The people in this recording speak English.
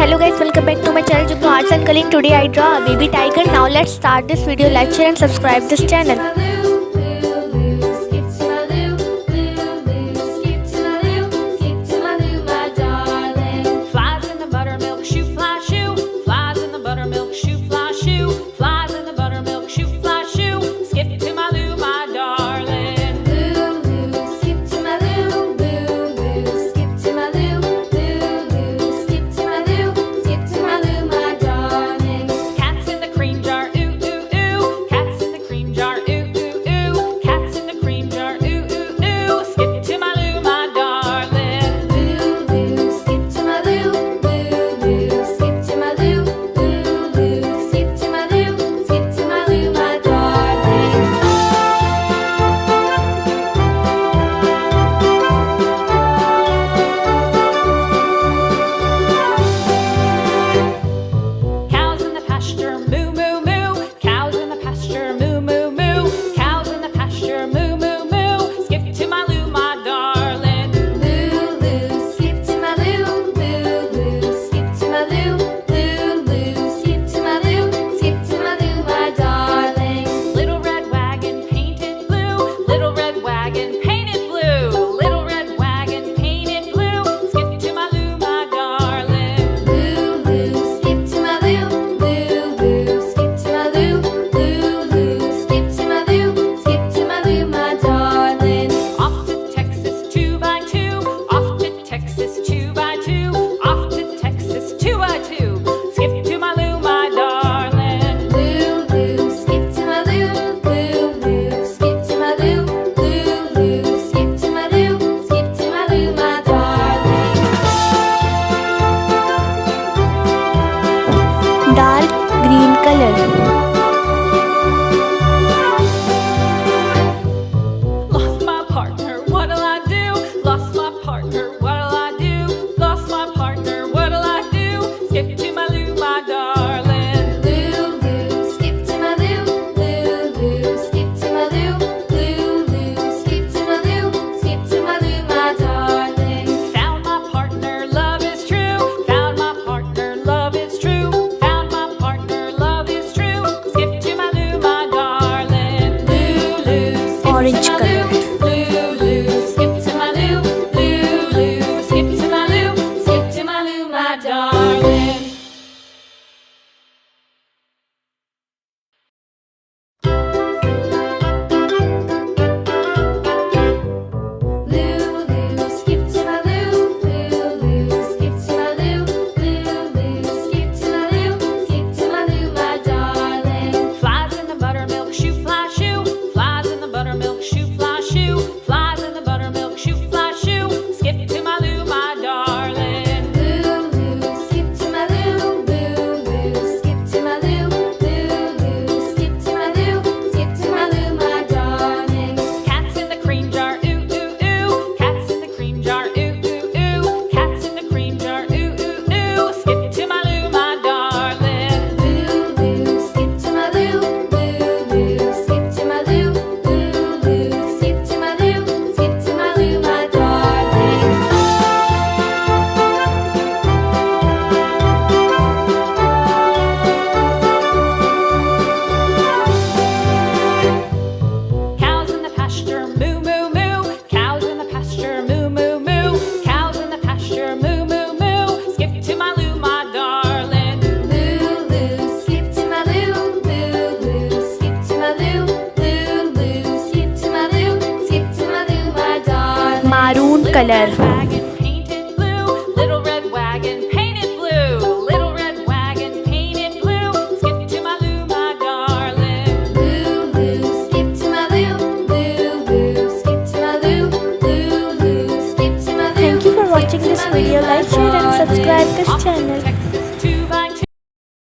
Hello guys, welcome back to my channel Jugnu Arts and Colleen. Today I draw a baby tiger. Now let's start this video. Like, share and subscribe this channel. Flies in the buttermilk shoe, fly shoe. Flies in the buttermilk shoe, fly shoe. Flies in the buttermilk shoe, fly shoe. Skip to my loo, my darling. Loo, loo, skip to my loo. Loo, loo, skip to my loo. Loo, loo, skip to my loo. Skip to my loo, my darling. Cats in the cream jar, ooh, ooh, ooh. Cats in the cream jar, ooh, ooh, ooh. Cats in the cream jar, ooh, ooh, ooh. Skip to my loo, my darling. Loo, loo, skip to my loo. Loo, loo, skip to my loo. Loo, loo, skip to my loo. Skip to my loo, my darling. Cows in the pasture, moo, moo, moo. Cows in the pasture, moo, moo, moo. Cows in the pasture, moo, moo, moo. Skip to my loo, my darling. Loo, loo, skip to my loo. Loo, loo, skip to my loo. Loo, loo, skip to my loo. Skip to my loo, my darling. Little red wagon painted blue. Little red wagon painted blue. Little red wagon painted blue. Skip to my loo, my darling. Loo, loo, skip to my loo. Loo, loo, skip to my loo. Loo, loo, skip to my loo. Skip to my loo, my darling. Off to Texas 2x2. Off to Texas 2x2. Off to Texas 2x2. Skip to my loo, my darling. Loo, loo, skip to my loo. Loo, loo, skip to my loo. Loo, loo, skip to my loo. Skip to my loo, my darling. Dark green color. Lost my partner, what'll I do? Lost my partner, what'll I do? Lost my partner, what'll I do? Skip to my loo, my darling. Loo, loo, skip to my loo. Loo, loo, skip to my loo. Loo, loo, skip to my loo. Skip to my loo, my darling. Found my partner, love is true. Found my partner, love is true. Found my partner, love is true. Skip to my loo, my darling. Loo, loo, skip Orange to my color. loo. Loo, loo, skip to my loo. Loo, loo, skip to my loo. Skip to my loo, my darling. Loo, loo, skip to my loo. Loo, loo, skip to my loo. Loo, loo, skip to my loo. Skip to my loo, my darling. Flies in the buttermilk shoe, fly shoe. Flies in the buttermilk shoe, fly shoe. Flies in the buttermilk shoe, fly shoe. Skip to my loo, my darling. Loo, loo, skip to my loo. Loo, loo, skip to my loo. Loo, loo, skip to my loo. Skip to my loo, my darling. Cats in the cream jar, ooh, ooh, ooh. Cats in the cream jar, ooh, ooh, ooh. Cats in the cream jar, ooh, ooh, ooh. Skip to my loo, my darling. Loo, loo, skip to my loo. Loo, loo, skip to my loo. Loo, loo, skip to my loo. Skip to my loo, my darling. Cows in the pasture, moo, moo, moo. Cows in the pasture, moo, moo, moo. Cows in the pasture, moo, moo, moo. Skip to my loo, my darling. Loo, loo, skip to my loo. Loo, loo, skip to my loo. Loo, loo, skip to my loo. Skip to my loo, my darling. Maroon color.